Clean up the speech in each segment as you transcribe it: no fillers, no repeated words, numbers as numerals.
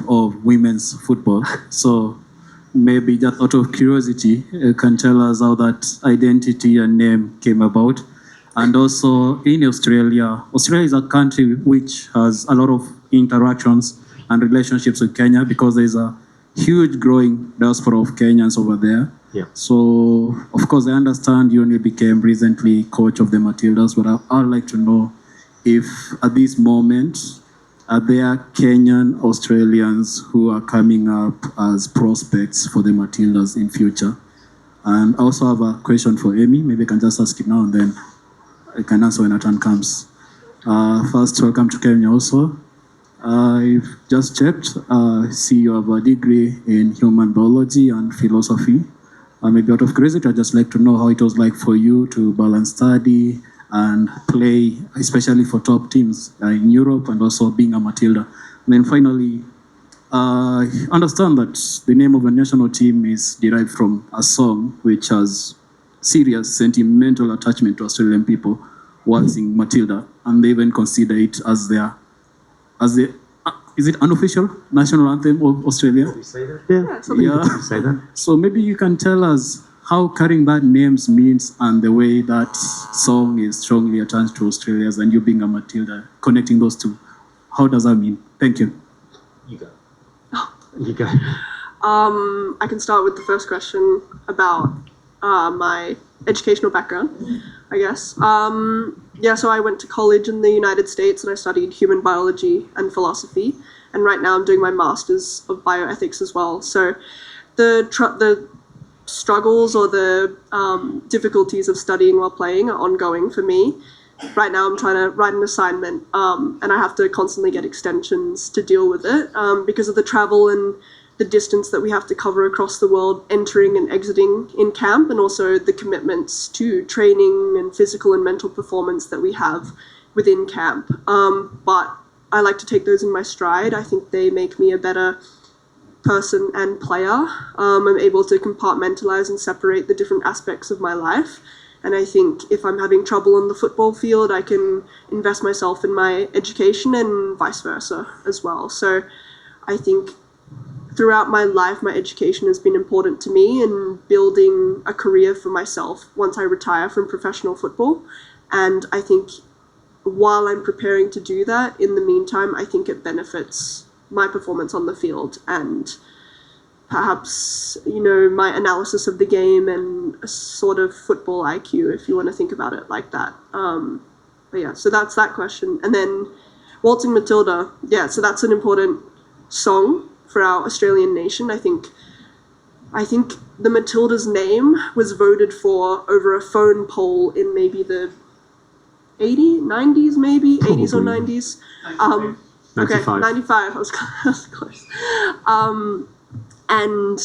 of women's football. So maybe just out of curiosity, can tell us how that identity and name came about. And also in Australia is a country which has a lot of interactions and relationships with Kenya because there's a huge growing diaspora of Kenyans over there. Yeah. So, of course, I understand you only became recently coach of the Matildas, but I'd like to know if at this moment, are there Kenyan Australians who are coming up as prospects for the Matildas in future? And I also have a question for Amy. Maybe I can just ask it now and then I can answer when a turn comes. First, welcome to Kenya also. I've just checked. See you have a degree in human biology and philosophy. Maybe out of curiosity, I'd just like to know how it was like for you to balance study and play, especially for top teams in Europe and also being a Matilda. And then finally, I understand that the name of a national team is derived from a song which has serious sentimental attachment to Australian people waltzing Matilda, and they even consider it as the is it unofficial national anthem of Australia? Did you say that? Yeah. Did you say that? So maybe you can tell us how carrying that names means and the way that song is strongly attached to Australians and you being a Matilda, connecting those two. How does that mean? Thank you. You go. You go. I can start with the first question about my educational background, I guess. So I went to college in the United States and I studied human biology and philosophy. And right now I'm doing my master's of bioethics as well. So the struggles or the difficulties of studying while playing are ongoing for me. Right now I'm trying to write an assignment and I have to constantly get extensions to deal with it because of the travel and the distance that we have to cover across the world, entering and exiting in camp, and also the commitments to training and physical and mental performance that we have within camp. But I like to take those in my stride. I think they make me a better person and player. I'm able to compartmentalize and separate the different aspects of my life. And I think if I'm having trouble on the football field, I can invest myself in my education and vice versa as well. So I think throughout my life, my education has been important to me in building a career for myself once I retire from professional football. And I think while I'm preparing to do that, in the meantime, I think it benefits my performance on the field and perhaps, my analysis of the game and a sort of football IQ, if you want to think about it like that. So that's that question. And then Waltzing Matilda, so that's an important song for our Australian nation. I think the Matildas name was voted for over a phone poll in maybe the 90s maybe, probably. 80s or 90s. 95. 95, I was close. And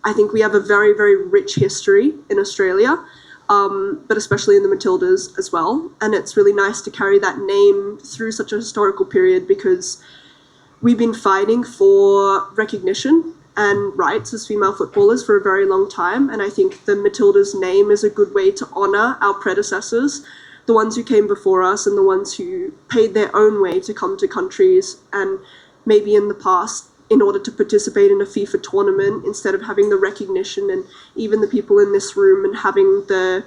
I think we have a very, very rich history in Australia, but especially in the Matildas as well. And it's really nice to carry that name through such a historical period because we've been fighting for recognition and rights as female footballers for a very long time. And I think the Matildas name is a good way to honour our predecessors, the ones who came before us and the ones who paid their own way to come to countries and maybe in the past in order to participate in a FIFA tournament instead of having the recognition and even the people in this room and having the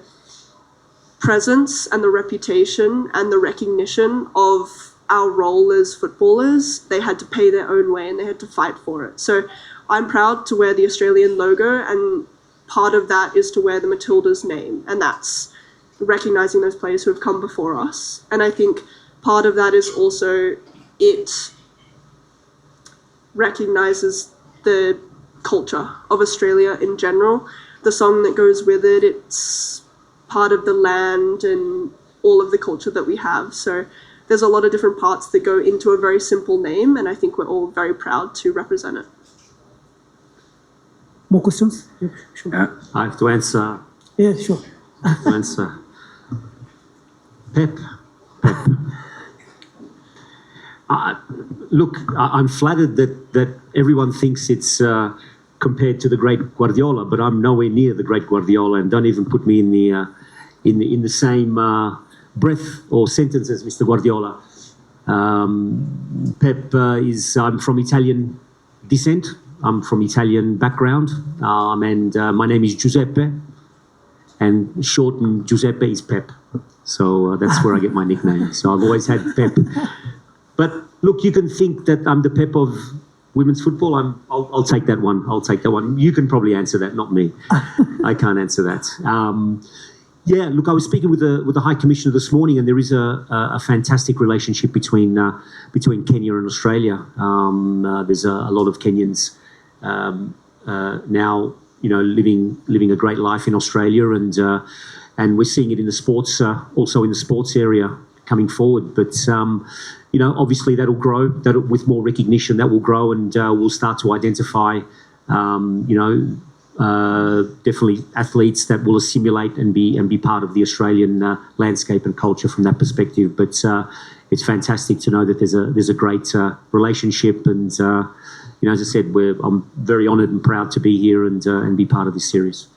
presence and the reputation and the recognition of our role as footballers. They had to pay their own way and they had to fight for it. So I'm proud to wear the Australian logo, and part of that is to wear the Matildas name, and that's recognising those players who have come before us. And I think part of that is also it recognises the culture of Australia in general. The song that goes with it, it's part of the land and all of the culture that we have. So there's a lot of different parts that go into a very simple name, and I think we're all very proud to represent it. More questions? Yeah, sure. I have to answer. Yeah, sure. To answer. Pep. Look, I'm flattered that everyone thinks it's compared to the great Guardiola, but I'm nowhere near the great Guardiola, and don't even put me in the same breath or sentence as Mr. Guardiola. Pep I'm from Italian descent. I'm from Italian background, and my name is Giuseppe, and shortened Giuseppe is Pep. So that's where I get my nickname. So I've always had Pep. But look, you can think that I'm the Pep of women's football. I'll take that one. I'll take that one. You can probably answer that, not me. I can't answer that. Yeah, look, I was speaking with the High Commissioner this morning, and there is a fantastic relationship between Kenya and Australia. There's a lot of Kenyans now, living a great life in Australia, and we're seeing it in the sports, also in the sports area coming forward. But obviously that'll grow. With more recognition, that will grow, and we'll start to identify, definitely athletes that will assimilate and be part of the Australian landscape and culture from that perspective. But it's fantastic to know that there's a great relationship, and as I said, I'm very honoured and proud to be here and be part of this series.